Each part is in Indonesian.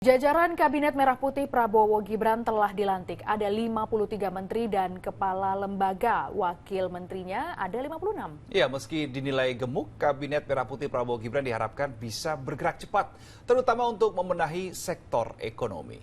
Jajaran Kabinet Merah Putih Prabowo Gibran telah dilantik. Ada 53 menteri dan kepala lembaga. Wakil menterinya ada 56. Ya, meski dinilai gemuk, Kabinet Merah Putih Prabowo Gibran diharapkan bisa bergerak cepat, terutama untuk membenahi sektor ekonomi.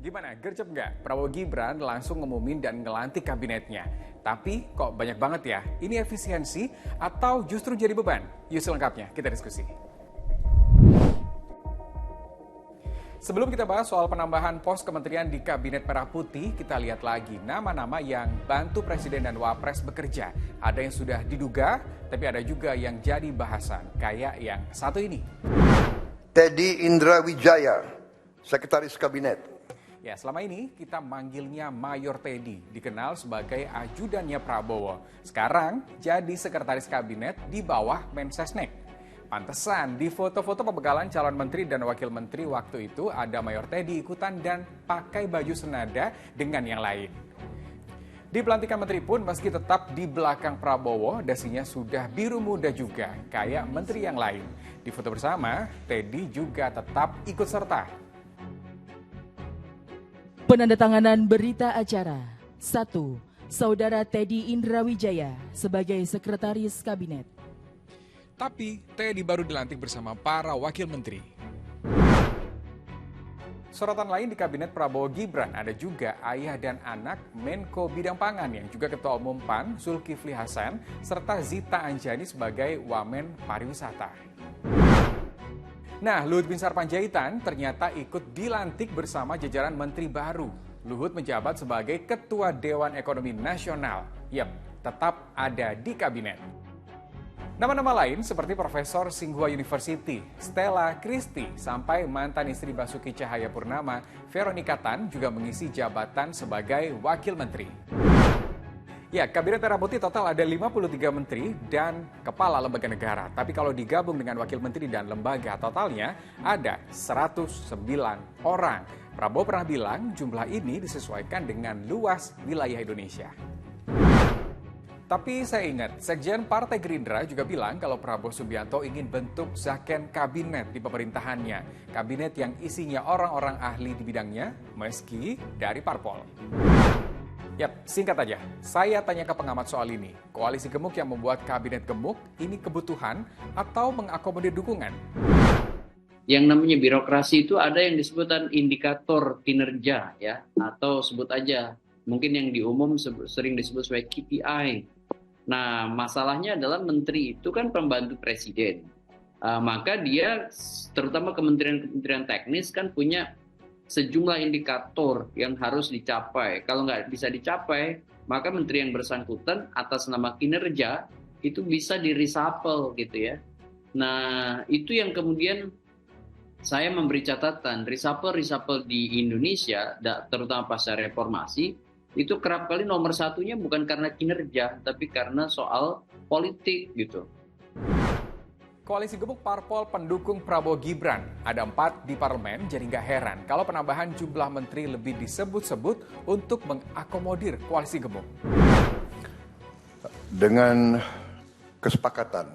Gimana, gercep nggak? Prabowo Gibran langsung ngumumin dan ngelantik kabinetnya. Tapi kok banyak banget ya? Ini efisiensi atau justru jadi beban? Yuk selengkapnya, kita diskusi. Sebelum kita bahas soal penambahan pos kementerian di Kabinet Merah Putih, kita lihat lagi nama-nama yang bantu Presiden dan Wapres bekerja. Ada yang sudah diduga, tapi ada juga yang jadi bahasan. Kayak yang satu ini. Teddy Indrawijaya, Sekretaris Kabinet. Ya, selama ini kita manggilnya Mayor Teddy, dikenal sebagai ajudannya Prabowo. Sekarang jadi sekretaris kabinet di bawah Mensesnek. Pantesan di foto-foto pembegalan calon menteri dan wakil menteri waktu itu ada Mayor Teddy ikutan dan pakai baju senada dengan yang lain. Di pelantikan menteri pun meski tetap di belakang Prabowo, dasinya sudah biru muda juga, kayak menteri yang lain. Di foto bersama, Teddy juga tetap ikut serta. Penandatanganan berita acara 1. Saudara Teddy Indrawijaya sebagai Sekretaris Kabinet. Tapi Teddy baru dilantik bersama para wakil menteri. Sorotan lain di Kabinet Prabowo Gibran ada juga ayah dan anak Menko Bidang Pangan yang juga Ketua Umum PAN Zulkifli Hasan serta Zita Anjani sebagai Wamen Pariwisata. Nah, Luhut Binsar Panjaitan ternyata ikut dilantik bersama jajaran menteri baru. Luhut menjabat sebagai Ketua Dewan Ekonomi Nasional. Yap, tetap ada di kabinet. Nama-nama lain seperti Profesor Tsinghua University, Stella Christie, sampai mantan istri Basuki Cahayapurnama, Veronica Tan juga mengisi jabatan sebagai wakil menteri. Ya, Kabinet Merah Putih total ada 53 menteri dan kepala lembaga negara. Tapi kalau digabung dengan wakil menteri dan lembaga, totalnya ada 109 orang. Prabowo pernah bilang jumlah ini disesuaikan dengan luas wilayah Indonesia. Tapi saya ingat, Sekjen Partai Gerindra juga bilang kalau Prabowo Subianto ingin bentuk Zaken Kabinet di pemerintahannya. Kabinet yang isinya orang-orang ahli di bidangnya, meski dari parpol. Yap, singkat aja, saya tanya ke pengamat soal ini. Koalisi gemuk yang membuat kabinet gemuk, ini kebutuhan atau mengakomodir dukungan? Yang namanya birokrasi itu ada yang disebutkan indikator kinerja, ya, atau sebut aja, mungkin yang di umum sering disebut sebagai KPI. Nah, masalahnya adalah menteri itu kan pembantu presiden. Maka dia, terutama kementerian-kementerian teknis kan punya sejumlah indikator yang harus dicapai. Kalau nggak bisa dicapai, maka menteri yang bersangkutan atas nama kinerja itu bisa di-reshuffle gitu ya. Nah, itu yang kemudian saya memberi catatan, reshuffle di Indonesia, terutama pasca reformasi, itu kerap kali nomor satunya bukan karena kinerja, tapi karena soal politik gitu. Koalisi gemuk parpol pendukung Prabowo Gibran. Ada 4 di parlemen, jadi nggak heran kalau penambahan jumlah menteri lebih disebut-sebut untuk mengakomodir koalisi gemuk. Dengan kesepakatan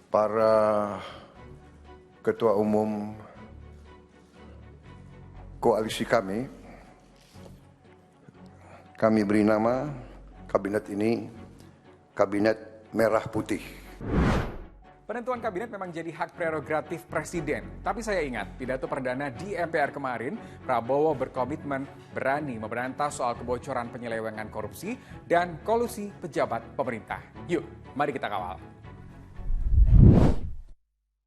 para ketua umum koalisi kami beri nama kabinet ini Kabinet Merah Putih. Penentuan kabinet memang jadi hak prerogatif presiden. Tapi saya ingat, pidato perdana di MPR kemarin, Prabowo berkomitmen berani memberantas soal kebocoran penyelewengan korupsi dan kolusi pejabat pemerintah. Yuk, mari kita kawal.